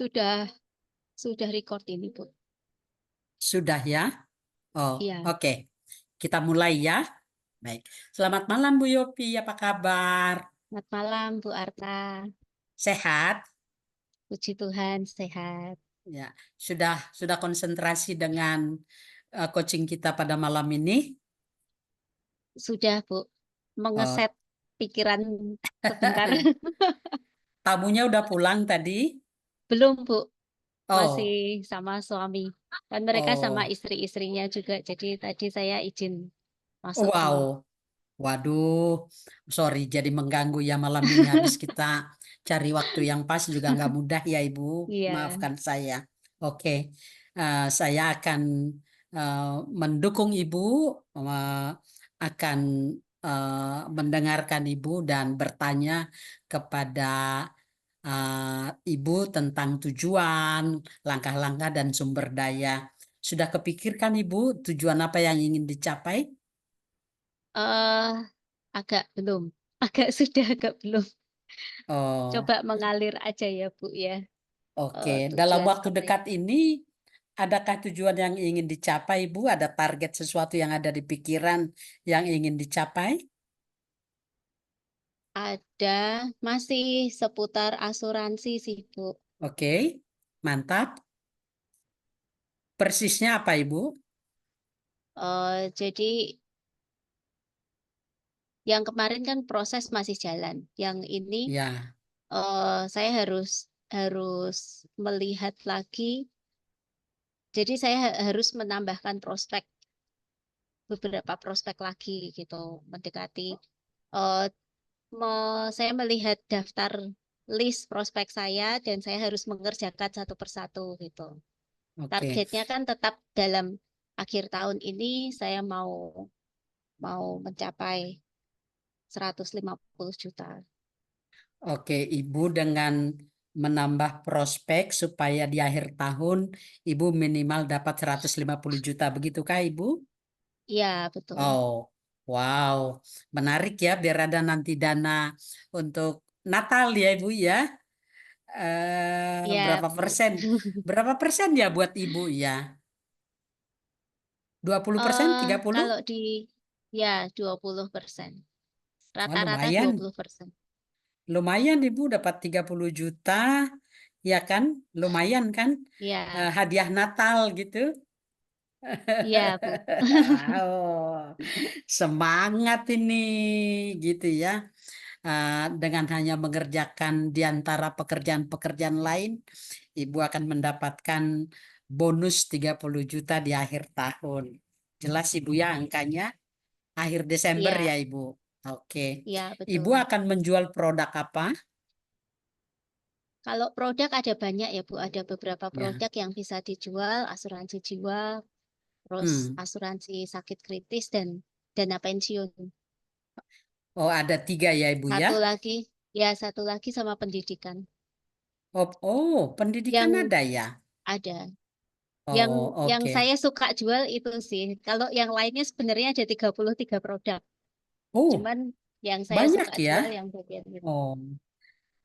Sudah sudah record ini, Bu. Sudah ya? Oh, Iya, oke. Kita mulai ya. Baik. Selamat malam Bu Yopi, apa kabar? selamat malam Bu Arta. Sehat? Puji Tuhan sehat. Ya. Sudah konsentrasi dengan coaching kita pada malam ini. Sudah, Bu. Oh, Mengeset pikiran sebentar. tamunya udah pulang tadi? Belum, Bu. Masih Oh, sama suami. Dan mereka sama oh, istri-istrinya juga. Jadi tadi saya izin masuk wow. dulu. Waduh, sorry jadi mengganggu ya malam ini. Habis kita cari waktu yang pas juga nggak mudah ya Ibu. Iya. Maafkan saya. Oke, saya akan eh, mendukung Ibu, akan mendengarkan Ibu dan bertanya kepada Ibu tentang tujuan, langkah-langkah dan sumber daya. Sudah kepikirkan Ibu tujuan apa yang ingin dicapai? eh agak belum. Agak belum. Oh. Coba mengalir aja ya, Bu ya. Oke, dalam Tujuan waktu seperti dekat ini, adakah tujuan yang ingin dicapai, Bu? Ada target sesuatu yang ada di pikiran yang ingin dicapai? ada masih seputar asuransi sih, Bu. Oke, mantap. Persisnya apa, Ibu? Jadi yang kemarin kan proses masih jalan. Yang ini Ya, saya harus harus melihat lagi. Jadi saya harus menambahkan beberapa prospek lagi gitu, mendekati. eh, saya melihat daftar list prospek saya dan saya harus mengerjakan satu persatu gitu. oke. Targetnya kan tetap dalam akhir tahun ini saya mau mau mencapai 150 juta. Oke, Ibu dengan menambah prospek supaya di akhir tahun Ibu minimal dapat 150 juta. Begitukah, Ibu? Iya, betul. Oh, wow. Menarik ya, biar ada nanti dana untuk Natal ya, Ibu ya. Iya, Berapa Bu. persen? Berapa persen ya buat ibu ya? 20%, 30? Kalau di ya 20%. Wah, Rata-rata lumayan. 20%. Lumayan ibu dapat 30 juta, ya kan? Lumayan kan? Iya, Hadiah Natal gitu. iya, Bu. Oh, semangat ini gitu ya. Dengan hanya mengerjakan di antara pekerjaan-pekerjaan lain, Ibu akan mendapatkan bonus 30 juta di akhir tahun. Jelas Ibu ya angkanya, akhir Desember Iya, ya Ibu. Oke. iya, Ibu betul. akan menjual produk apa? Kalau produk ada banyak ya, Bu. Ada beberapa Ya. produk yang bisa dijual, asuransi jiwa, terus Hmm. asuransi sakit kritis dan dana pensiun. Oh, ada 3 ya Ibu ya? Satu lagi sama pendidikan. Oh, pendidikan Yang ada ya? ada. Yang Oh, yang oke. saya suka jual itu sih. Kalau yang lainnya sebenarnya ada 33 produk. Oh, Cuman yang saya banyak suka ya? jual yang bagian itu. Oh.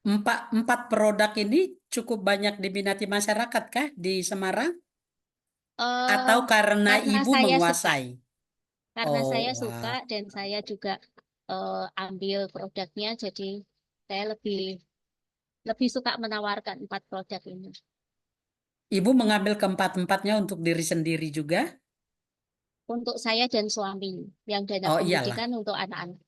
Empat produk ini cukup banyak diminati masyarakat kah di Semarang? eh Atau karena karena ibu saya suka, menguasai? karena saya Oh, suka wah. dan saya juga ambil produknya, jadi saya lebih lebih suka menawarkan 4 produk ini. Ibu mengambil keempat-empatnya untuk diri sendiri juga? Untuk saya dan suami, yang dana Oh, iyalah. pendidikan untuk anak-anak.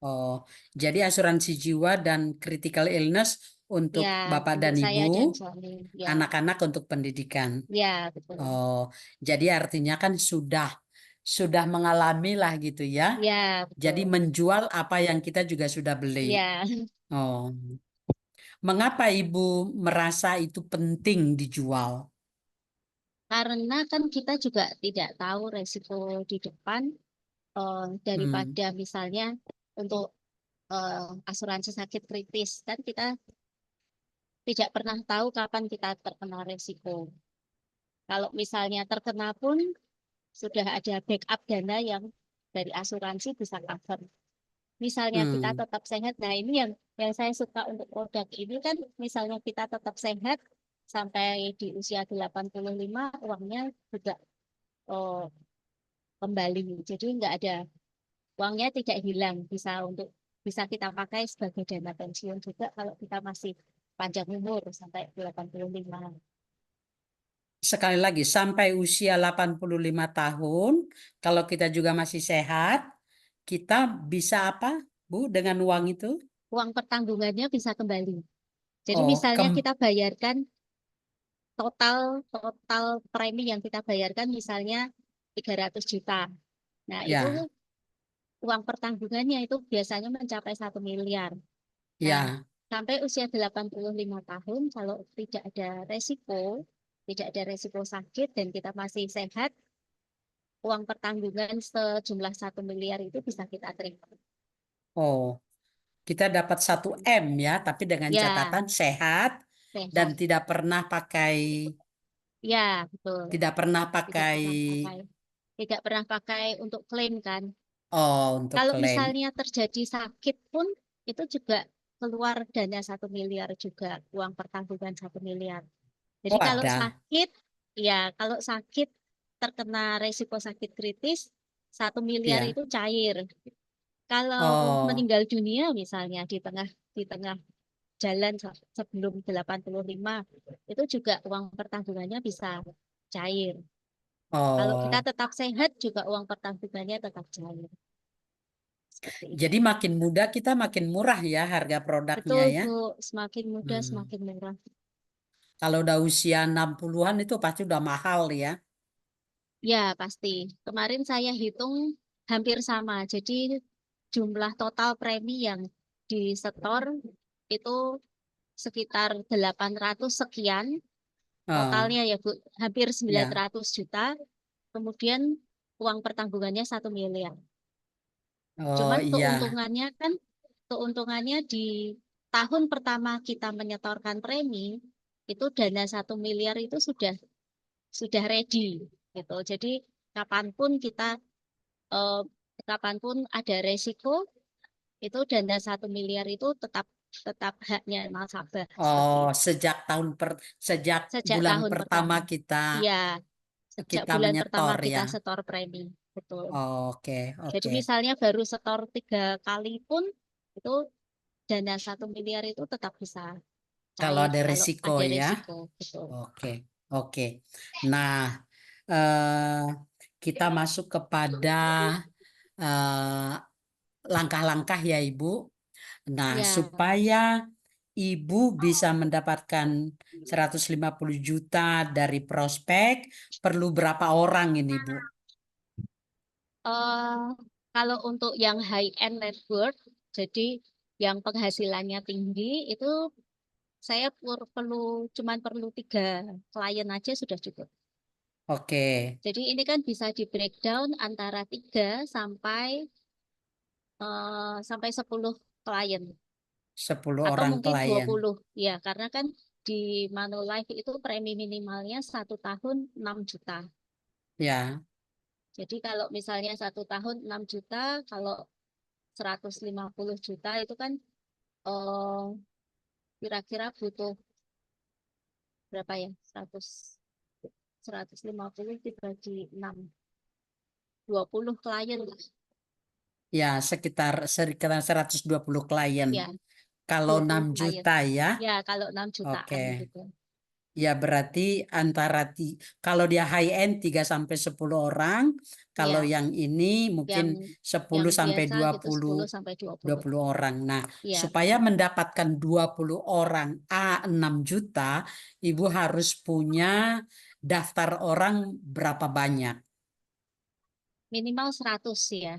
Oh, jadi asuransi jiwa dan critical illness untuk Ya, bapak dan untuk ibu, saya dan suami. Ya, anak-anak untuk pendidikan. ya betul. Oh, jadi artinya kan sudah mengalami lah gitu ya. Ya, Jadi betul. menjual apa yang kita juga sudah beli. Ya, Oh, mengapa ibu merasa itu penting dijual? karena kan kita juga tidak tahu resiko di depan Hmm, daripada misalnya untuk asuransi sakit kritis kan kita tidak pernah tahu kapan kita terkena resiko. Kalau misalnya terkena pun sudah ada backup dana yang dari asuransi bisa cover. Misalnya kita hmm, tetap sehat, nah ini yang saya suka untuk produk ini kan, misalnya kita tetap sehat, sampai di usia 85 uangnya juga oh, kembali. Jadi nggak ada, uangnya tidak hilang, bisa kita pakai sebagai dana pensiun juga kalau kita masih panjang umur sampai 85. Sekali lagi, sampai usia 85 tahun, kalau kita juga masih sehat, kita bisa apa, Bu, dengan uang itu? Uang pertanggungannya bisa kembali. Jadi Oh, misalnya kita bayarkan total total premi yang kita bayarkan misalnya 300 juta. Nah, itu ya, uang pertanggungannya itu biasanya mencapai 1 miliar. Nah, ya. sampai usia 85 tahun, kalau tidak ada resiko sakit dan kita masih sehat, uang pertanggungan sejumlah 1 miliar itu bisa kita terima. Oh, kita dapat 1 M ya, tapi dengan Ya, catatan sehat dan sehat. Ya, betul. tidak pernah Tidak pakai, pernah pakai. Tidak pernah pakai untuk klaim kan. oh, untuk Kalau klaim. misalnya terjadi sakit pun, itu juga keluar dana 1 miliar juga, uang pertanggungan 1 miliar. Jadi Oh, ada. kalau sakit terkena resiko sakit kritis, 1 miliar Ya. itu cair. Kalau Oh, meninggal dunia misalnya di tengah jalan sebelum 85, itu juga uang pertanggungannya bisa cair. Kalau kita oh. tetap sehat juga uang pertanggungannya tetap cair. Seperti Jadi itu. makin muda kita makin murah ya harga produknya Betul, ya. Bu. Semakin muda, Hmm. semakin murah. Kalau udah usia 60-an itu pasti udah mahal ya. Ya, pasti. Kemarin saya hitung hampir sama. Jadi jumlah total premi yang disetor itu sekitar 800 sekian. Oh, Totalnya ya, Bu. Hampir sembilan ya. ratus juta. Kemudian uang pertanggungannya 1 miliar. Oh, Cuman iya. keuntungannya di tahun pertama kita menyetorkan premi, itu dana 1 miliar itu sudah ready gitu. Jadi kapanpun kita eh, kapanpun ada resiko, itu dana 1 miliar itu tetap tetap haknya nasabah seperti Oh, itu. sejak Sejak bulan tahun pertama pertama. Iya, sejak kita bulan pertama menyetor kita ya. setor premi. Betul. Oke, Jadi oke. misalnya baru setor 3 kali pun itu dana 1 miliar itu tetap bisa Kalau cair ada kalau risiko ada ya. resiko. Betul. Oke, oke. Nah, eh, kita masuk kepada eh, langkah-langkah ya, Ibu. Nah, Ya, supaya Ibu bisa mendapatkan 150 juta dari prospek, perlu berapa orang ini, Bu? eh, kalau untuk yang high end net worth, jadi yang penghasilannya tinggi itu saya cuman perlu 3 klien aja sudah cukup. Oke, Jadi ini kan bisa di breakdown antara 3 sampai 10 klien 10 atau orang mungkin klien. 20 ya karena kan di Manulife itu premi minimalnya 1 tahun 6 juta. Ya, Jadi kalau misalnya 1 tahun 6 juta, kalau 150 juta itu kan eh, kira-kira butuh berapa ya? 150 dibagi 6, 20 klien lah. ya sekitar 120 klien. Ya, Kalau 20 6 klien. juta ya. Ya, kalau 6 Oke. jutaan gitu. Ya berarti kalau dia high end 3 sampai 10 orang, kalau Ya, yang ini mungkin yang 10 yang sampai biasa dua gitu puluh 10 sampai 20. 20 orang. Nah, Ya, supaya mendapatkan 20 orang 6 juta, Ibu harus punya daftar orang berapa banyak? minimal 100 ya.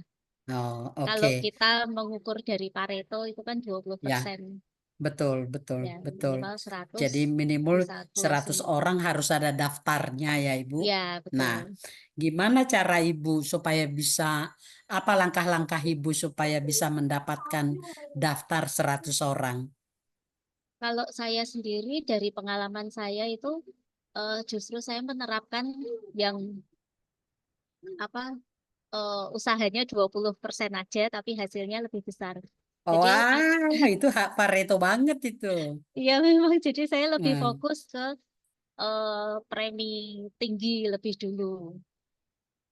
Oh, Kalau oke. kita mengukur dari Pareto itu kan Ya, 20%. betul, betul, Ya, betul. minimal 100 Jadi minimal bisa 100 closing. orang harus ada daftarnya ya, Ibu. Ya, Nah, betul. gimana cara Ibu supaya bisa, apa langkah-langkah Ibu supaya bisa mendapatkan daftar 100 orang? Kalau saya sendiri dari pengalaman saya itu justru saya menerapkan yang apa usahanya 20% aja tapi hasilnya lebih besar. Jadi Wah, itu hak Pareto banget itu. ya memang jadi saya lebih Hmm, fokus ke premi tinggi lebih dulu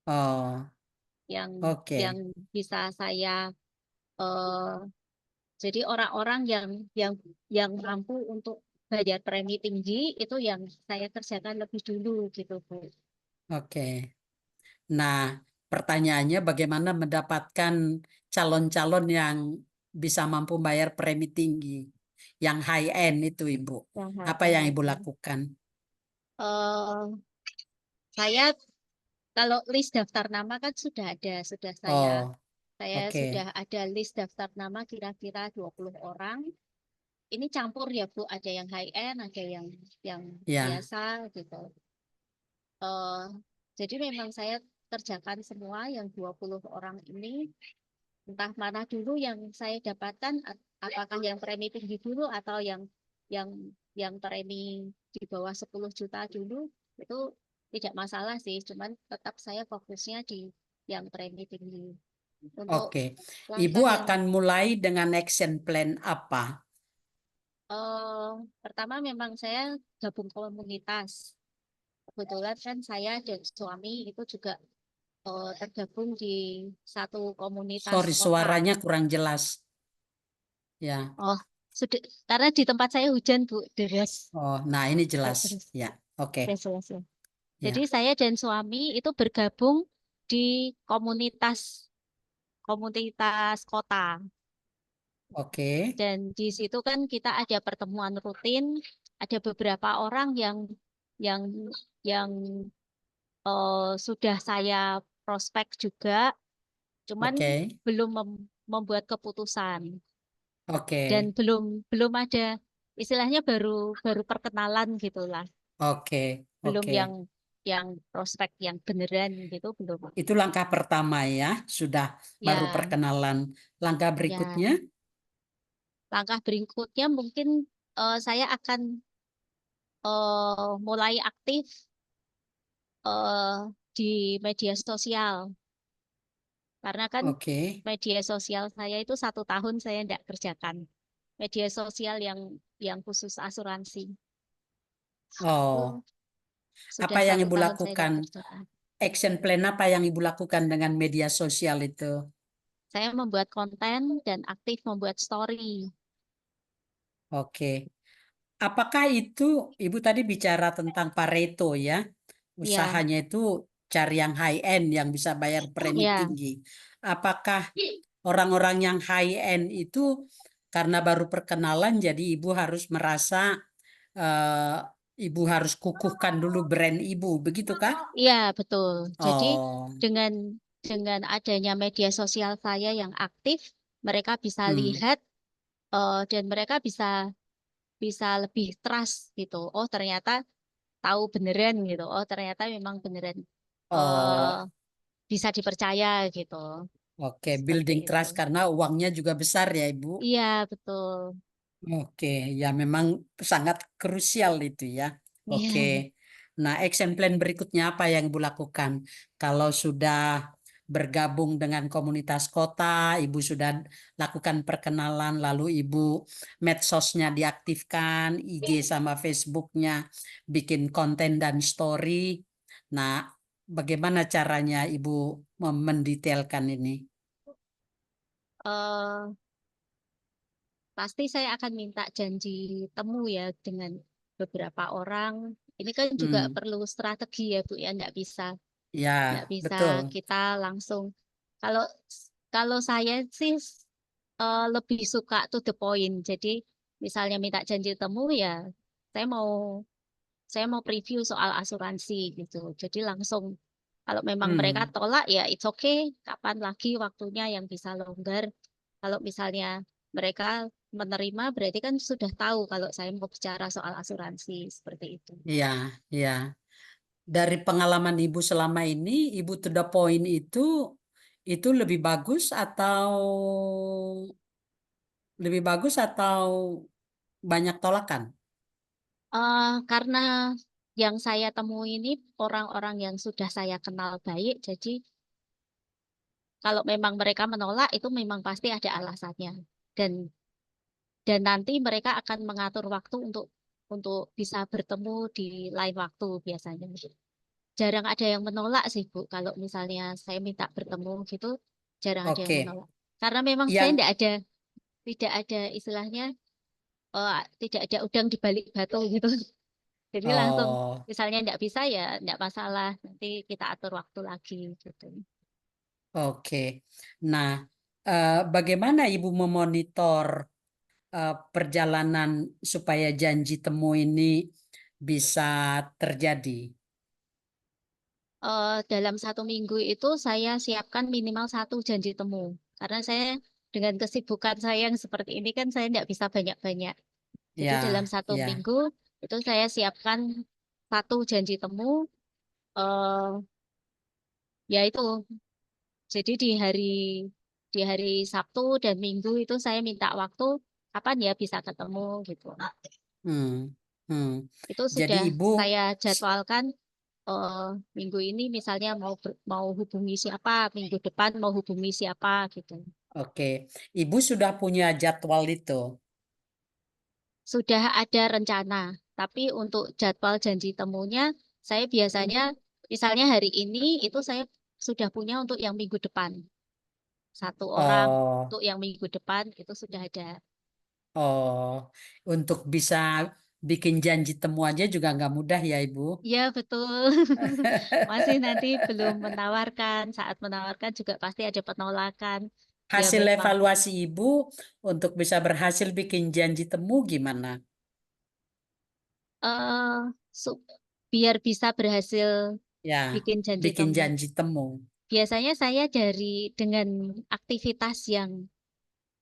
Oh, yang oke, bisa saya eh, jadi orang-orang yang mampu untuk bayar premi tinggi itu yang saya kerjakan lebih dulu gitu Bu. oke. Nah, pertanyaannya bagaimana mendapatkan calon-calon yang bisa mampu bayar premi tinggi, yang high end itu, Ibu. Yang Apa yang Ibu HN. lakukan? Saya kalau list daftar nama kan sudah ada, Oh, saya oke. sudah ada list daftar nama kira-kira 20 orang. Ini campur ya Bu, ada yang high end, ada yang Ya, biasa gitu. Eh, jadi memang saya kerjakan semua yang 20 orang ini, entah mana dulu yang saya dapatkan, apakah yang premi tinggi dulu atau yang yang premi di bawah 10 juta dulu, itu tidak masalah sih, cuman tetap saya fokusnya di yang premi tinggi. Untuk oke. Ibu langkah yang akan mulai dengan action plan apa? eh, pertama memang saya gabung komunitas. Kebetulan kan saya dan suami itu juga tergabung di satu komunitas Sorry, kota. suaranya kurang jelas. Ya. Oh, sudah, karena di tempat saya hujan, Bu, deras. Oh, nah ini Oh, jelas. deras. Ya, oke. Deras, deras, ya. Jadi Ya, saya dan suami itu bergabung di komunitas komunitas kota. oke, Dan di situ kan kita ada pertemuan rutin, ada beberapa orang yang yang sudah saya prospek juga, cuman oke, belum membuat keputusan oke, dan belum belum ada istilahnya baru baru perkenalan gitulah, oke, belum oke. yang prospek yang beneran gitu belum. Itu langkah pertama ya, sudah baru Ya, perkenalan. Langkah ya. berikutnya, Langkah berikutnya mungkin saya akan mulai aktif eh, di media sosial karena kan oke. media sosial saya itu 1 tahun saya tidak kerjakan media sosial yang khusus asuransi itu Oh, apa sudah yang satu Ibu tahun saya lakukan? tidak kerjakan. Action plan apa yang Ibu lakukan dengan media sosial itu? Saya membuat konten dan aktif membuat story. Oke. Apakah itu, Ibu tadi bicara tentang Pareto ya? Ya, Usahanya itu cari yang high end yang bisa bayar premi ya, tinggi. Apakah orang-orang yang high end itu karena baru perkenalan jadi ibu harus merasa eh, ibu harus kukuhkan dulu brand ibu, begitu kah? iya betul. Jadi Oh, dengan adanya media sosial saya yang aktif, mereka bisa hmm. lihat dan mereka bisa bisa lebih trust gitu. Oh ternyata tahu beneran gitu. Oh ternyata memang beneran eh Oh, bisa dipercaya gitu. oke, Seperti building itu. trust karena uangnya juga besar ya ibu. Iya betul. Oke, ya memang sangat krusial itu ya. Oke. Iya. Nah, action plan berikutnya apa yang Ibu lakukan? Kalau sudah bergabung dengan komunitas kota, Ibu sudah lakukan perkenalan, lalu Ibu medsosnya diaktifkan, IG sama Facebooknya, bikin konten dan story. Nah, bagaimana caranya Ibu mendetailkan ini? Eh, pasti saya akan minta janji temu ya dengan beberapa orang. Ini kan juga Hmm, perlu strategi ya Bu ya, nggak ya, bisa betul. kita langsung. Kalau kalau saya sih lebih suka to the point. Jadi misalnya minta janji temu ya, saya mau preview soal asuransi gitu. Jadi langsung kalau memang mereka Hmm. tolak ya it's okay. Kapan lagi waktunya yang bisa longgar. Kalau misalnya mereka menerima berarti kan sudah tahu kalau saya mau bicara soal asuransi seperti itu. Iya, iya. Dari pengalaman Ibu selama ini, Ibu to the point itu lebih bagus atau banyak tolakan? Karena yang saya temui ini orang-orang yang sudah saya kenal baik, jadi kalau memang mereka menolak itu memang pasti ada alasannya. Dan nanti mereka akan mengatur waktu untuk bisa bertemu di lain waktu biasanya. Jarang ada yang menolak sih Bu. Kalau misalnya saya minta bertemu gitu, jarang ada yang Oke. menolak. Karena memang saya Yang tidak ada istilahnya, tidak ada udang di balik batu gitu. Jadi langsung, oh misalnya tidak bisa ya tidak masalah. Nanti kita atur waktu lagi gitu. oke. Nah, bagaimana Ibu memonitor perjalanan supaya janji temu ini bisa terjadi? Dalam 1 minggu itu saya siapkan minimal 1 janji temu. Karena saya dengan kesibukan saya yang seperti ini kan saya tidak bisa banyak-banyak. Jadi dalam Ya, satu ya. minggu itu saya siapkan 1 janji temu. eh Ya itu. Jadi di hari Sabtu dan Minggu itu saya minta waktu kapan ya bisa ketemu gitu. Hmm, hmm. Itu Jadi sudah Ibu, saya jadwalkan, eh, minggu ini misalnya mau hubungi siapa, minggu depan mau hubungi siapa gitu. oke. Ibu sudah punya jadwal itu. Sudah ada rencana, tapi untuk jadwal janji temunya saya biasanya misalnya hari ini itu saya sudah punya untuk yang minggu depan. 1 orang Oh, untuk yang minggu depan itu sudah ada. oh. Untuk bisa bikin janji temu aja juga nggak mudah ya Ibu. Iya, betul. Masih nanti belum menawarkan. Saat menawarkan juga pasti ada penolakan. Ya Hasil memang, evaluasi Ibu untuk bisa berhasil bikin janji temu gimana? eh su- biar bisa berhasil Ya, bikin janji bikin temu. janji temu. Biasanya saya dengan aktivitas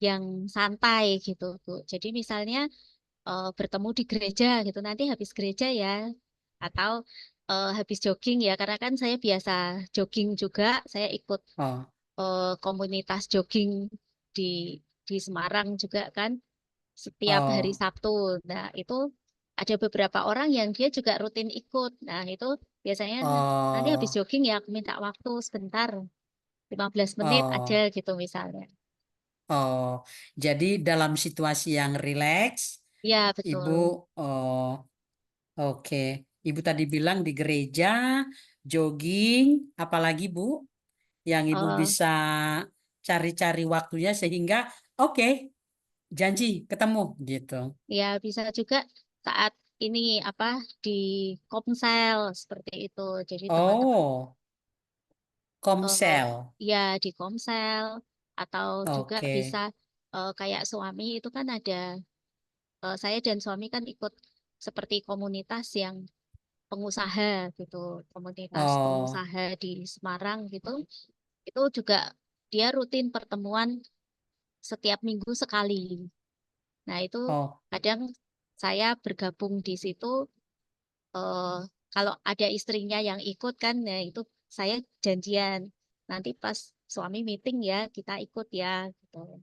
yang santai gitu, Bu. Jadi misalnya, bertemu di gereja gitu. Nanti habis gereja ya, atau habis jogging ya. Karena kan saya biasa jogging juga. Saya ikut Oh, komunitas jogging di di Semarang juga kan setiap hari oh, Sabtu. Nah, itu ada beberapa orang yang dia juga rutin ikut. Nah, itu biasanya nanti habis oh, jogging ya aku minta waktu sebentar, 15 menit aja oh, gitu misalnya. oh. Jadi dalam situasi yang rileks, Ya, Ibu, betul. oh, oke. Ibu tadi bilang di gereja, jogging, apalagi Bu, yang Ibu Eh, bisa cari-cari waktunya sehingga, oke, janji ketemu gitu. Ya, bisa juga saat ini apa di Komsel seperti itu. Jadi teman-teman, Oh, eh, Komsel. ya di Komsel atau juga Oke. bisa, kayak suami itu kan ada, saya dan suami kan ikut seperti komunitas yang pengusaha gitu, komunitas Oh, pengusaha di Semarang gitu. Itu juga dia rutin pertemuan setiap minggu sekali. Nah, itu oh, kadang saya bergabung di situ, eh, kalau ada istrinya yang ikut kan, ya itu saya janjian. Nanti pas suami meeting ya kita ikut ya gitu.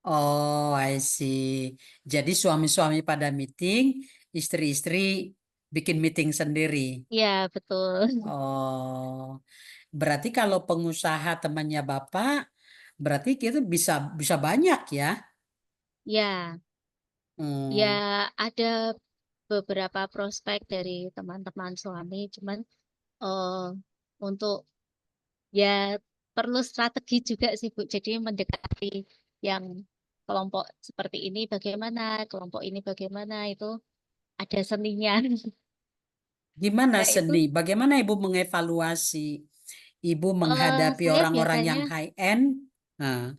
oh, I see. Jadi suami-suami pada meeting, istri-istri bikin meeting sendiri. Ya, betul. Oh, berarti kalau pengusaha temannya Bapak, berarti kita bisa bisa banyak ya. Ya, ya Hmm. ada beberapa prospek dari teman-teman suami, cuman, eh, untuk ya perlu strategi juga sih Bu. Jadi mendekati yang kelompok seperti ini bagaimana, kelompok ini bagaimana itu ada seninya. Gimana Nah, itu, seni? Bagaimana Ibu mengevaluasi Ibu menghadapi saya orang-orang biasanya yang high end? Nah,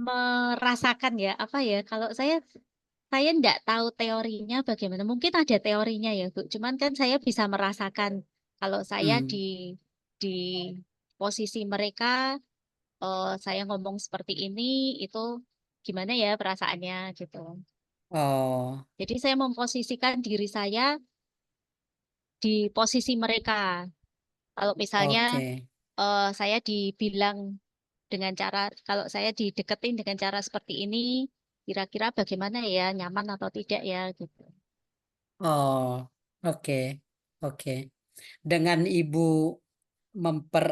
merasakan ya apa ya, kalau saya enggak tahu teorinya bagaimana. Mungkin ada teorinya ya, Bu. Cuman kan saya bisa merasakan kalau saya hmm. di posisi mereka, saya ngomong seperti ini itu gimana ya perasaannya gitu. Oh, Jadi saya memposisikan diri saya di posisi mereka. Kalau misalnya, oke. saya dibilang dengan cara, kalau saya dideketin dengan cara seperti ini, kira-kira bagaimana ya, nyaman atau tidak ya gitu. Oh, oke. Oke. Dengan Ibu memper,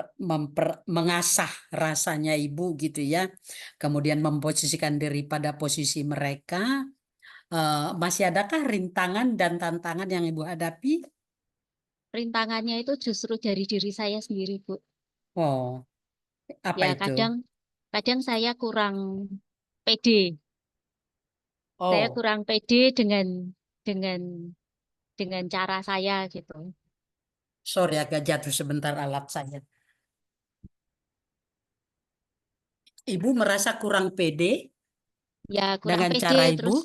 mengasah rasanya Ibu gitu ya. Kemudian memposisikan diri pada posisi mereka, Masih adakah rintangan dan tantangan yang Ibu hadapi? Rintangannya itu justru dari diri saya sendiri, Bu. Oh, apa Ya, itu? kadang kadang saya kurang pede. Saya Oh, kurang pede dengan dengan cara saya gitu. sorry agak jatuh sebentar alat saya. Ibu merasa kurang pede Ya, kurang dengan pede cara Ibu? terus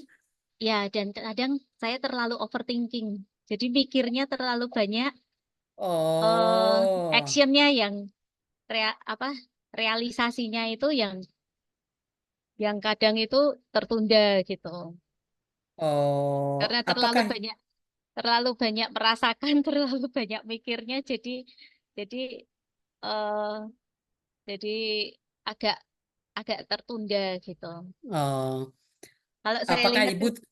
ya dan kadang saya terlalu overthinking. Jadi mikirnya terlalu banyak, eh Oh, actionnya yang apa realisasinya itu yang kadang itu tertunda gitu. oh, Karena apakah terlalu banyak merasakan, terlalu banyak mikirnya jadi eh jadi agak agak tertunda gitu. oh, Kalau saya apakah lihat Ibu tuh,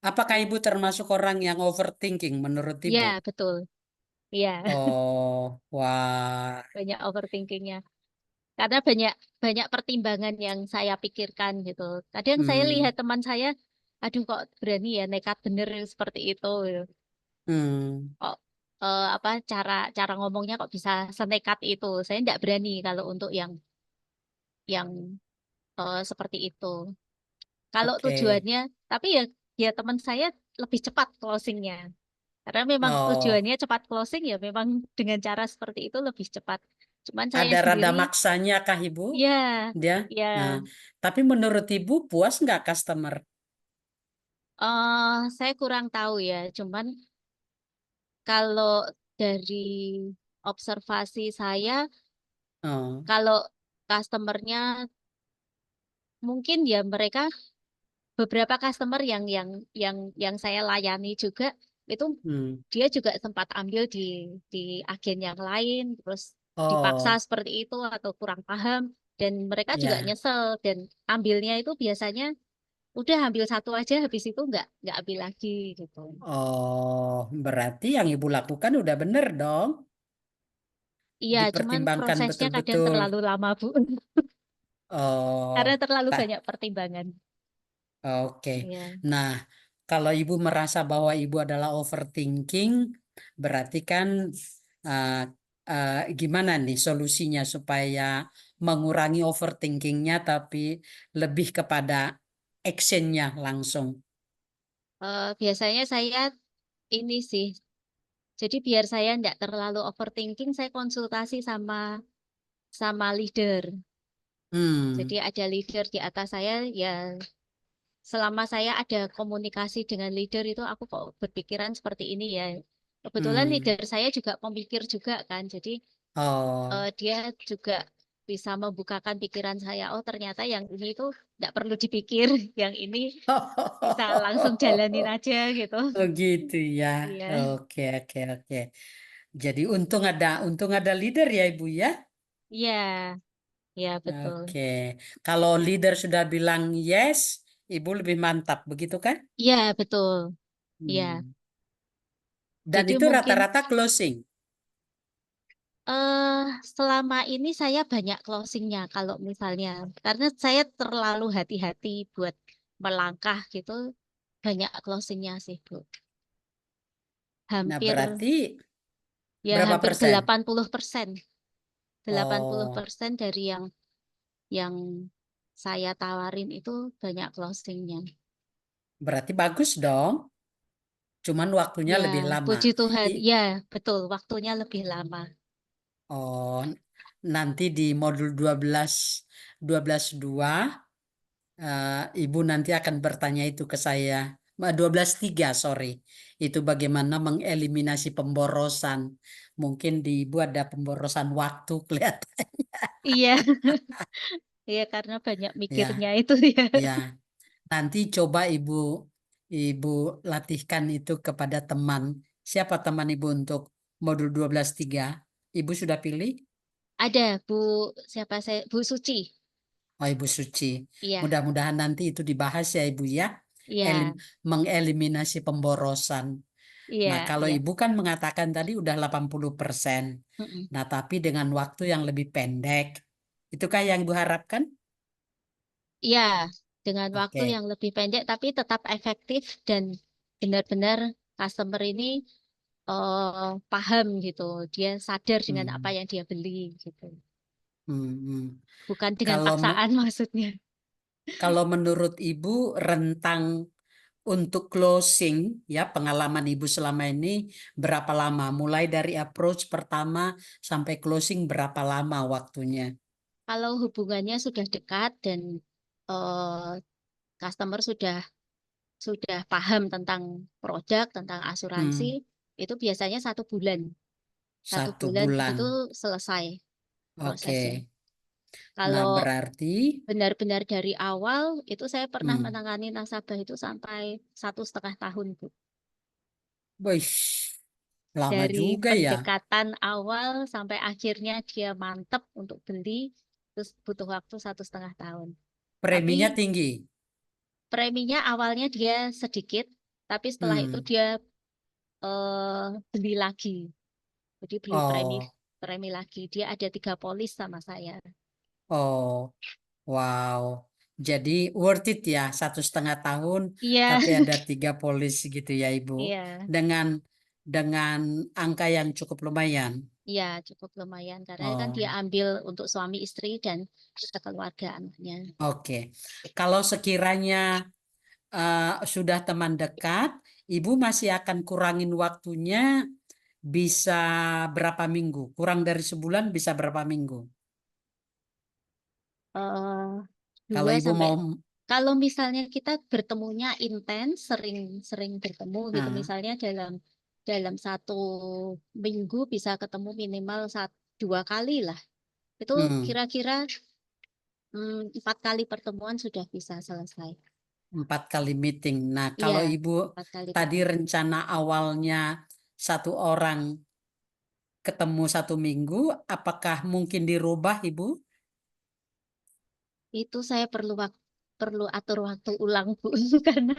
apakah Ibu termasuk orang yang overthinking menurut Ibu? ya betul, ya Oh, wah. banyak overthinkingnya. Karena banyak banyak pertimbangan yang saya pikirkan gitu. Kadang saya Hmm, lihat teman saya, aduh kok berani ya nekat bener seperti itu. Gitu. hmm, Kok apa cara cara ngomongnya kok bisa senekat itu. Saya tidak berani kalau untuk yang seperti itu. Kalau oke. tujuannya, tapi ya ya teman saya lebih cepat closingnya. Karena memang Oh, tujuannya cepat closing ya memang dengan cara seperti itu lebih cepat. Cuman saya ada rada sendiri, maksanya kah Ibu? ya, Dia? Nah, ya, tapi menurut Ibu puas nggak customer? saya kurang tahu ya. Cuman kalau dari observasi saya, Oh, kalau customernya mungkin ya mereka beberapa customer yang saya layani juga itu hmm. dia juga sempat ambil di agen yang lain, terus dipaksa Oh, seperti itu atau kurang paham dan mereka juga ya. nyesel dan ambilnya itu biasanya udah ambil satu aja habis itu nggak ambil lagi gitu. Oh, berarti yang Ibu lakukan udah bener dong. Iya, cuman Dipertimbangkan prosesnya kadang betul-betul. terlalu lama, Bu. Karena Oh, terlalu tak. banyak pertimbangan. Oke. Iya. Nah, kalau Ibu merasa bahwa Ibu adalah overthinking, berarti kan uh, gimana nih solusinya supaya mengurangi overthinkingnya tapi lebih kepada actionnya langsung. Biasanya saya ini sih, jadi biar saya nggak terlalu overthinking, saya konsultasi sama sama leader. Jadi Hmm, ada leader di atas saya, ya selama saya ada komunikasi dengan leader itu aku kok berpikiran seperti ini ya. Kebetulan hmm. leader saya juga pemikir juga kan, jadi Oh, dia juga bisa membukakan pikiran saya. Oh ternyata yang ini tuh nggak perlu dipikir, yang ini bisa langsung jalanin aja gitu. oh gitu ya. Iya, Oke, oke, oke. Jadi untung ada leader ya Ibu ya. iya, iya betul. Oke, kalau leader sudah bilang yes, Ibu lebih mantap, begitu kan? Iya betul. Iya. Hmm. Dan Jadi itu mungkin rata-rata closing. eh selama ini saya banyak closingnya kalau misalnya karena saya terlalu hati-hati buat melangkah gitu banyak closingnya sih Bu. Nah, Hampir berarti ya berapa hampir persen? 80%. 80% Oh, dari yang saya tawarin itu banyak closingnya. berarti bagus dong. Cuman waktunya Ya, lebih lama. puji Tuhan. I- Ya, betul. Waktunya lebih lama. oh, nanti di modul 12 2 Ibu nanti akan bertanya itu ke saya. 12 3 sorry. Itu bagaimana mengeliminasi pemborosan. Mungkin di Ibu ada pemborosan waktu kelihatan. Iya, iya karena banyak Ya, mikirnya itu ya. ya. Nanti coba Ibu latihkan itu kepada teman. Siapa teman Ibu untuk modul 12 3? Ibu sudah pilih? Ada Bu, siapa saya? Bu Suci. Oh, Ibu Suci. Iya, Mudah-mudahan nanti itu dibahas ya Ibu ya. iya, Mengeliminasi pemborosan. Nah, iya, kalau iya. Ibu kan mengatakan tadi udah 80%. Mm-mm. Nah, tapi dengan waktu yang lebih pendek. Itukah yang Ibu harapkan? Iya, dengan waktu Oke. yang lebih pendek tapi tetap efektif dan benar-benar customer ini paham gitu. Dia sadar dengan apa Hmm. yang dia beli gitu. Hmm. Hmm. Bukan dengan Kalau paksaan maksudnya. kalau menurut Ibu rentang untuk closing ya pengalaman Ibu selama ini berapa lama? Mulai dari approach pertama sampai closing berapa lama waktunya? Kalau hubungannya sudah dekat dan eh, customer sudah paham tentang produk, tentang asuransi, Hmm. itu biasanya 1 bulan. Satu Satu bulan bulan. itu selesai prosesnya. Oke. Nah, Kalau berarti benar-benar dari awal, itu saya pernah hmm. menangani nasabah itu sampai 1,5 tahun, Bu. Wih, lama Dari juga ya. pendekatan awal sampai akhirnya dia mantep untuk beli, terus butuh waktu 1,5 tahun. Tapi Preminya tinggi. preminya awalnya dia sedikit, tapi setelah itu Hmm. dia beli lagi. Jadi beli premi Oh, premi lagi. Dia ada 3 polis sama saya. oh, wow. Jadi worth it ya, 1,5 tahun, Iya, tapi ada 3 polis gitu ya, Ibu. iya, Dengan dengan angka yang cukup lumayan. iya cukup lumayan karena kan dia Oh, ambil untuk suami istri dan keluarga anaknya. oke. Kalau sekiranya sudah teman dekat, Ibu masih akan kurangin waktunya bisa berapa minggu? Kurang dari sebulan bisa berapa minggu? eh Kalau dua Ibu sampai mau, kalau misalnya kita bertemunya intens, sering-sering bertemu gitu, ah, misalnya dalam dalam 1 minggu bisa ketemu minimal 2 kali lah. Itu hmm, kira-kira 4 kali pertemuan sudah bisa selesai. 4 kali meeting. Nah, Iya, kalau Ibu 4 kali tadi pertemuan. rencana awalnya satu orang ketemu 1 minggu, apakah mungkin dirubah, Ibu? Itu saya perlu atur waktu ulang, Bu, karena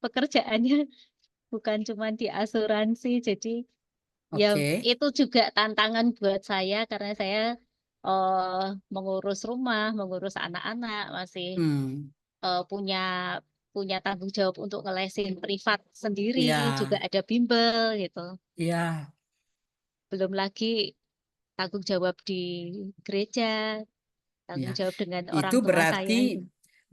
pekerjaannya bukan cuma di asuransi. Jadi ya Oke. itu juga tantangan buat saya karena saya eh, mengurus rumah, mengurus anak-anak, masih Hmm, punya punya tanggung jawab untuk ngelesin privat sendiri, juga ya, ada bimbel gitu. ya. Belum lagi tanggung jawab di gereja, Ya, tanggung jawab dengan itu orang tua berarti saya.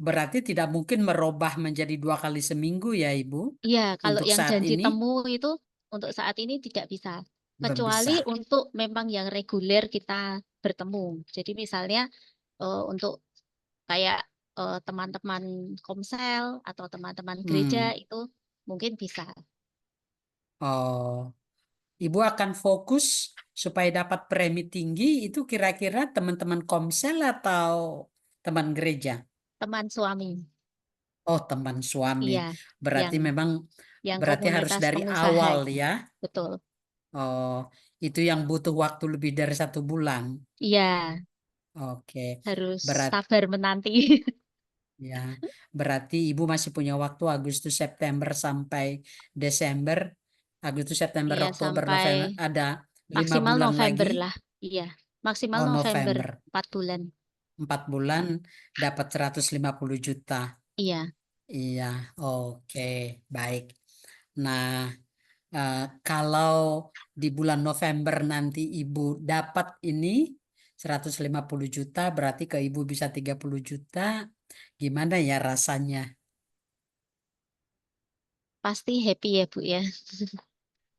berarti tidak mungkin merubah menjadi 2 kali seminggu ya, Ibu. Iya, kalau Untuk yang saat janji ini temu itu untuk saat ini tidak bisa. belum Kecuali bisa. untuk memang yang reguler kita bertemu. Jadi misalnya untuk kayak teman-teman komsel atau teman-teman gereja Hmm. itu mungkin bisa. Oh, Ibu akan fokus supaya dapat premi tinggi itu kira-kira teman-teman komsel atau teman gereja? Teman suami, Oh, teman suami. iya, Berarti yang memang berarti harus komunitas dari pengusaha awal itu. ya. Betul. Oh, itu yang butuh waktu lebih dari 1 bulan. Iya, Oke, harus berat sabar menanti. ya. Berarti Ibu masih punya waktu Agustus, September sampai Desember. Agustus, September, Iya, Oktober, sampai November. Ada lima maksimal bulan lagi. November lah. Iya, maksimal Oh, November, November. 4 bulan. 4 bulan dapat 150 juta. Iya. Iya, oke, baik. Nah, eh, kalau di bulan November nanti Ibu dapat ini 150 juta, berarti ke Ibu bisa 30 juta. Gimana ya rasanya? Pasti happy ya, Bu ya.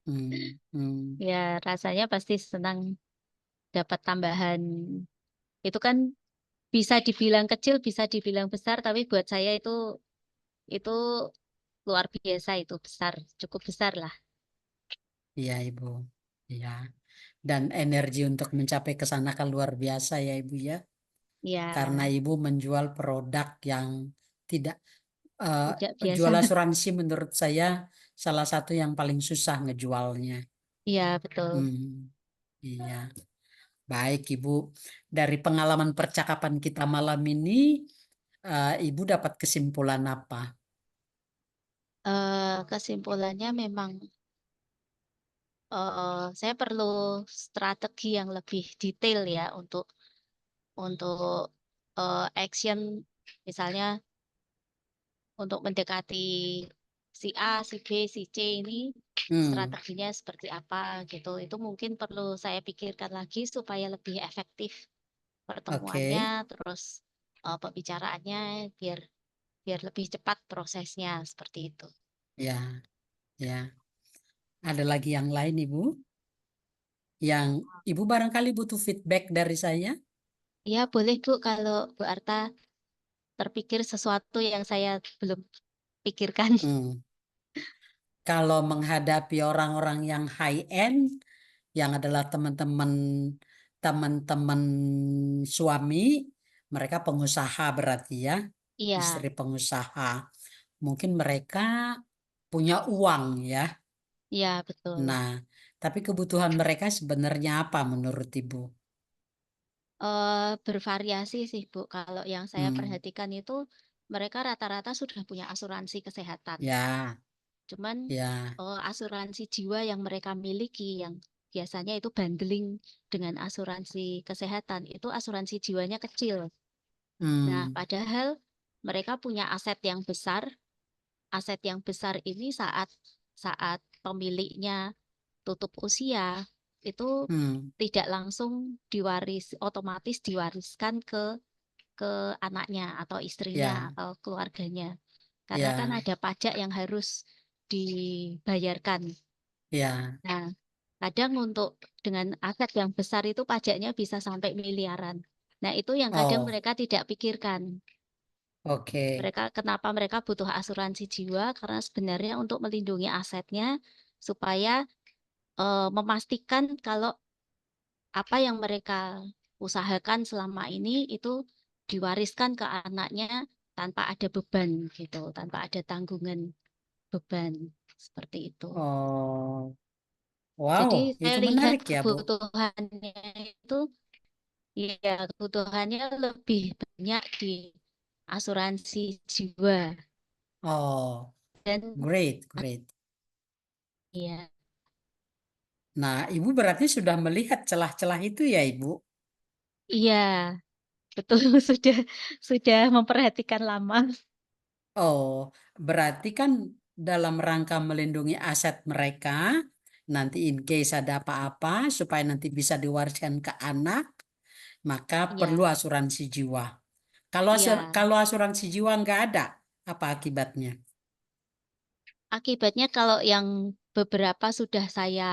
Hmm, hmm, Ya, rasanya pasti senang dapat tambahan. Itu kan bisa dibilang kecil, bisa dibilang besar, tapi buat saya itu luar biasa, itu besar, cukup besar lah. iya Ibu. Iya. Dan energi untuk mencapai ke sana kan luar biasa ya Ibu ya. Karena Ya, Ibu menjual produk yang tidak tidak biasa. jual asuransi menurut saya salah satu yang paling susah ngejualnya. Iya, betul. Hmm, iya. Baik Ibu. Dari pengalaman percakapan kita malam ini, Ibu dapat kesimpulan apa? Kesimpulannya memang saya perlu strategi yang lebih detail ya untuk action, misalnya untuk mendekati si A, si B, si C ini Hmm, strateginya seperti apa gitu. Itu mungkin perlu saya pikirkan lagi supaya lebih efektif pertemuannya, oke. terus pembicaraannya biar biar lebih cepat prosesnya seperti itu. Ya, ya. Ada lagi yang lain, Ibu? Yang Ibu barangkali butuh feedback dari saya? Ya, boleh Bu kalau Bu Arta terpikir sesuatu yang saya belum pikirkan. Hmm. Kalau menghadapi orang-orang yang high end, yang adalah teman-teman suami, mereka pengusaha berarti ya, Iya, istri pengusaha. Mungkin mereka punya uang ya. iya betul. Nah, tapi kebutuhan mereka sebenarnya apa menurut Ibu? Bervariasi sih Bu. Kalau yang saya Hmm, perhatikan itu mereka rata-rata sudah punya asuransi kesehatan. ya, Cuman ya, asuransi jiwa yang mereka miliki yang biasanya itu bundling dengan asuransi kesehatan itu asuransi jiwanya kecil. Nah, hmm, padahal mereka punya aset yang besar. Aset yang besar ini saat saat pemiliknya tutup usia itu hmm, tidak langsung otomatis diwariskan ke anaknya atau istrinya ya, atau keluarganya. Karena kan ya, ada pajak yang harus dibayarkan. ya. Nah, kadang untuk dengan aset yang besar itu pajaknya bisa sampai miliaran. Nah, itu yang kadang Oh, mereka tidak pikirkan. oke. Kenapa mereka butuh asuransi jiwa? Karena sebenarnya untuk melindungi asetnya supaya memastikan kalau apa yang mereka usahakan selama ini itu diwariskan ke anaknya tanpa ada beban gitu, tanpa ada tanggungan beban seperti itu. Oh, Jadi wow, saya itu lihat menarik ya, Bu. kebutuhannya itu ya kebutuhannya lebih banyak di asuransi jiwa Oh, dan great, great. ya Nah, Ibu berarti sudah melihat celah-celah itu ya, Ibu? iya betul sudah memperhatikan lama. Oh, berarti kan dalam rangka melindungi aset mereka, nanti in case ada apa-apa, supaya nanti bisa diwariskan ke anak, maka perlu Iya, asuransi jiwa. iya. Kalau asuransi jiwa nggak ada, apa akibatnya? Akibatnya kalau yang beberapa sudah saya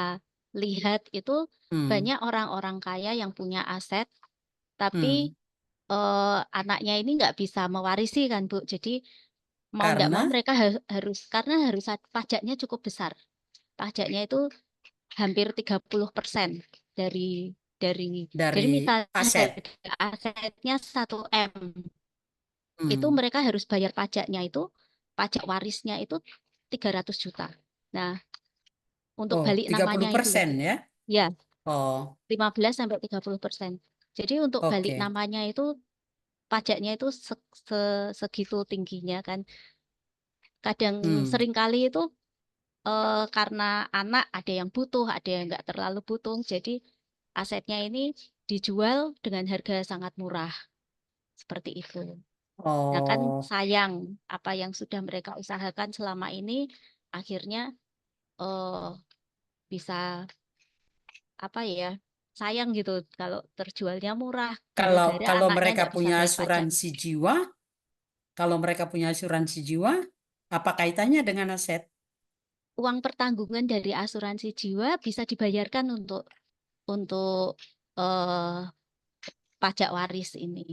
lihat itu Hmm, banyak orang-orang kaya yang punya aset, tapi hmm. anaknya ini nggak bisa mewarisi kan Bu. Jadi mau nggak mau Karena mereka harus karena harus pajaknya cukup besar. Pajaknya itu hampir 30% dari dari jadi dari misalnya aset. harga asetnya 1 M itu Hmm. mereka harus bayar pajaknya itu pajak warisnya itu 300 juta. Nah, untuk Oh, balik tiga puluh namanya itu loh persen Bu. ya? Ya, Oh, 15 sampai 30%. Jadi untuk balik oke. namanya itu pajaknya itu segitu tingginya kan. Kadang Hmm. seringkali itu karena anak ada yang butuh, ada yang nggak terlalu butuh. Jadi asetnya ini dijual dengan harga sangat murah seperti itu. Nah kan Oh, sayang apa yang sudah mereka usahakan selama ini akhirnya eh, bisa apa ya sayang gitu kalau terjualnya murah kalau gara-gara kalau anaknya mereka nggak bisa punya bayar pajak. asuransi jiwa, kalau mereka punya asuransi jiwa, apa kaitannya dengan aset? Uang pertanggungan dari asuransi jiwa bisa dibayarkan untuk eh, pajak waris ini.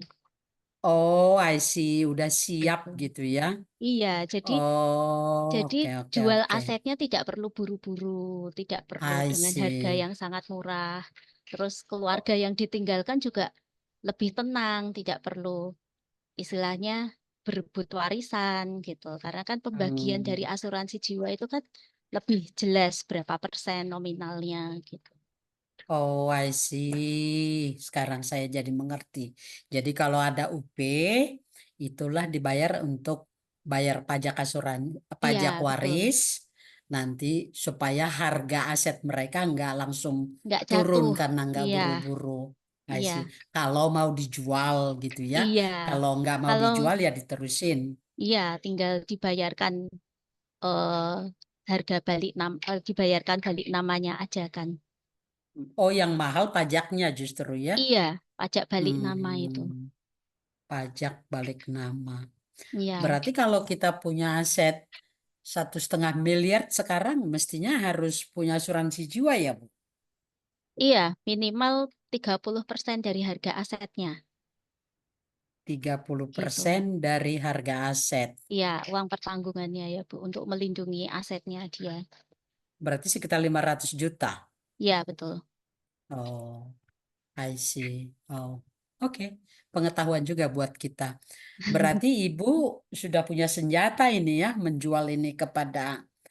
Oh, I see, udah siap Gitu. gitu ya. Iya, Oh, jadi oke, oke, jual oke. asetnya tidak perlu buru-buru, tidak perlu I dengan harga see. yang sangat murah. Terus keluarga yang ditinggalkan juga lebih tenang, tidak perlu istilahnya berebut warisan gitu. Karena kan pembagian dari Hmm. asuransi jiwa itu kan lebih jelas berapa persen nominalnya gitu. Oh, I see. Sekarang saya jadi mengerti. Jadi kalau ada UP, itulah dibayar untuk bayar pajak Iya, pajak betul. waris, nanti supaya harga aset mereka nggak langsung Nggak turun jatuh. karena nggak Iya, buru-buru. I see. iya, Kalau mau dijual gitu ya. iya. Kalau nggak mau Kalau dijual ya diterusin. Iya, tinggal dibayarkan eh harga balik dibayarkan balik namanya aja kan. Oh, yang mahal pajaknya justru ya. Iya, pajak balik nama itu. Hmm, pajak balik nama. Iya, Berarti kalau kita punya aset 1,5 miliar sekarang mestinya harus punya asuransi jiwa ya, Bu? iya, minimal 30% dari harga asetnya 30% gitu. dari harga aset. Iya, uang pertanggungannya ya Bu untuk melindungi asetnya dia. Berarti sekitar 500 juta. Iya, betul. Oh, I see. Oh, oke. Pengetahuan juga buat kita. Berarti Ibu sudah punya senjata ini ya, menjual ini kepada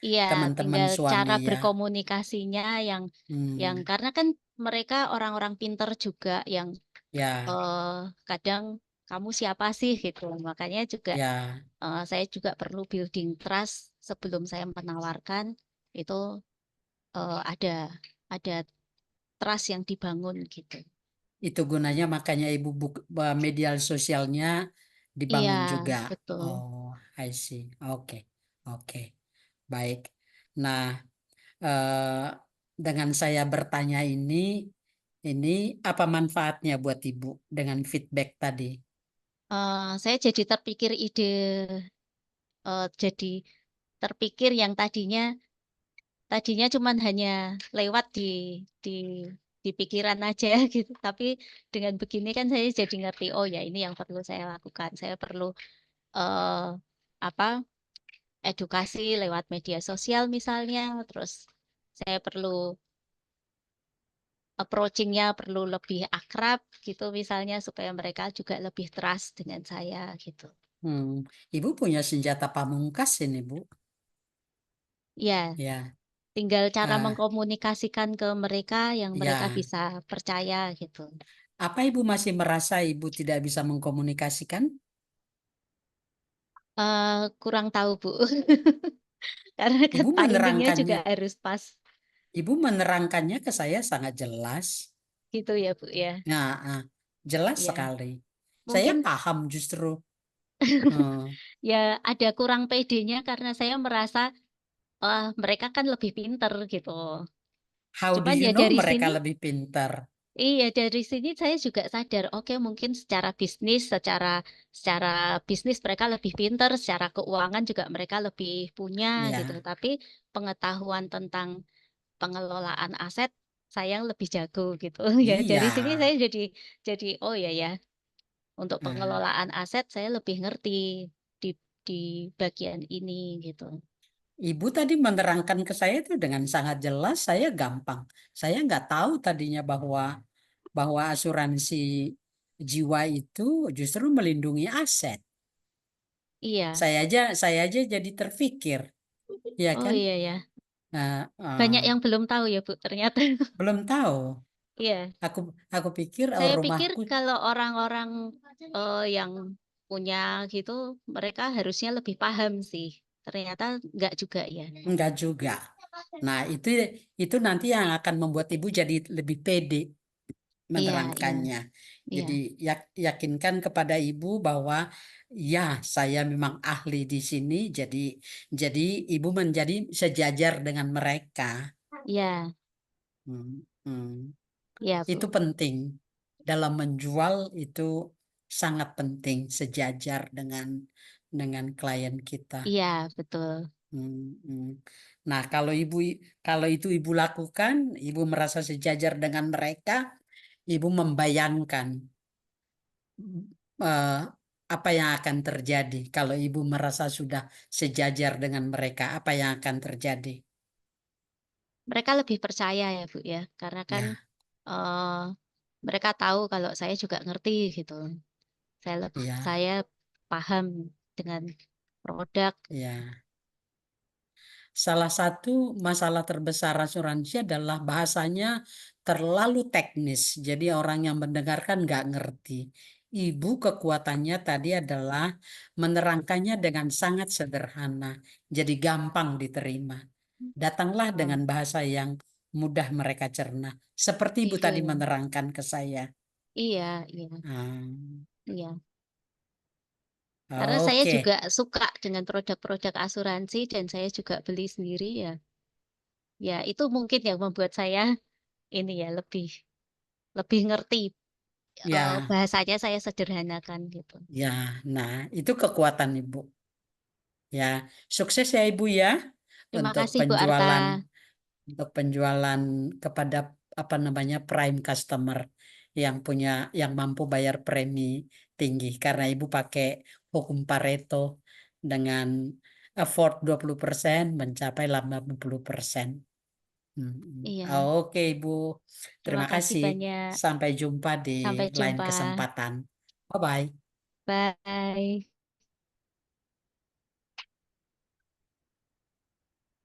Iya, teman-teman tinggal suami cara ya. berkomunikasinya yang Hmm, karena kan mereka orang-orang pinter juga yang ya, eh kadang kamu siapa sih gitu. Makanya juga ya. saya juga perlu building trust sebelum saya menawarkan itu ada trust yang dibangun gitu. Itu gunanya makanya Ibu media sosialnya Iya, dibangun juga. betul. Oh, I see. Oke, oke. Baik. Nah, eh, dengan saya bertanya ini apa manfaatnya buat Ibu dengan feedback tadi? Saya jadi terpikir ide, jadi terpikir yang tadinya cuman hanya lewat di di pikiran aja gitu. Tapi dengan begini kan saya jadi ngerti, oh ya ini yang perlu saya lakukan. Saya perlu eh, apa edukasi lewat media sosial misalnya, terus saya perlu approaching-nya perlu lebih akrab gitu misalnya supaya mereka juga lebih trust dengan saya gitu. Hmm, Ibu punya senjata pamungkas ini, Bu. Ya, Ya, tinggal cara ah, mengkomunikasikan ke mereka yang mereka ya. bisa percaya gitu. Apa Ibu masih merasa Ibu tidak bisa mengkomunikasikan? Kurang tahu, Bu. Karena kan Ibu timingnya juga menerangkannya, harus pas Ibu menerangkannya ke saya sangat jelas. gitu ya, Bu ya. Nah, jelas Ya, sekali. Saya mungkin paham justru. Hmm, ya ada kurang pedenya karena saya merasa mereka kan lebih pinter gitu. how do Cuman you ya know dari mereka sini, lebih pintar? iya dari sini saya juga sadar, oke mungkin secara bisnis mereka lebih pinter, secara keuangan juga mereka lebih punya gitu. Ya, Tapi pengetahuan tentang pengelolaan aset saya yang lebih jago gitu. Ya iya. dari sini saya jadi oh ya ya. Untuk Nah, pengelolaan aset saya lebih ngerti di di bagian ini gitu. Ibu tadi menerangkan ke saya itu dengan sangat jelas, saya gampang. Saya nggak tahu tadinya bahwa asuransi jiwa itu justru melindungi aset. Iya. Saya aja jadi terpikir, ya Oh kan? iya ya. Nah, Banyak yang belum tahu ya Bu ternyata. belum tahu. Iya. Aku aku pikir Saya pikir rumahku kalau orang-orang yang punya gitu mereka harusnya lebih paham sih. Ternyata enggak juga ya. enggak juga. Nah, itu nanti yang akan membuat ibu jadi lebih pede Iya, iya, menerangkannya. iya. Jadi yakinkan kepada ibu bahwa ya saya memang ahli di sini. Jadi ibu menjadi sejajar dengan mereka. Iya, Hmm, hmm. iya Itu Bu. penting dalam menjual itu sangat penting sejajar dengan klien kita. Iya, betul. Hmm, hmm. Nah, kalau itu ibu lakukan, ibu merasa sejajar dengan mereka, ibu membayangkan eh, apa yang akan terjadi kalau ibu merasa sudah sejajar dengan mereka, apa yang akan terjadi? Mereka lebih percaya ya Bu ya. Karena kan Ya, eh mereka tahu kalau saya juga ngerti gitu. ya, Saya paham dengan produk. ya. Salah satu masalah terbesar asuransi adalah bahasanya terlalu teknis, jadi orang yang mendengarkan nggak ngerti. Ibu kekuatannya tadi adalah menerangkannya dengan sangat sederhana, jadi gampang diterima. Datanglah Oh, dengan bahasa yang mudah mereka cerna, seperti ibu iya tadi ya. menerangkan ke saya. Iya, iya, Hmm, iya. Karena saya Oke, juga suka dengan produk-produk asuransi dan saya juga beli sendiri ya. Ya, itu mungkin yang membuat saya ini ya lebih lebih ngerti. ya, Bahasanya saya sederhanakan gitu. ya. Nah, itu kekuatan Ibu. Ya, sukses ya Ibu ya Terima untuk kasih Bu Arta. penjualan kepada apa namanya prime customer yang punya yang mampu bayar premi tinggi karena Ibu pakai hukum Pareto dengan effort 20% mencapai 80%. Iya, Oke, Ibu. terima Terima kasih kasih. banyak. Sampai jumpa di Sampai lain jumpa. kesempatan. Bye-bye. Bye.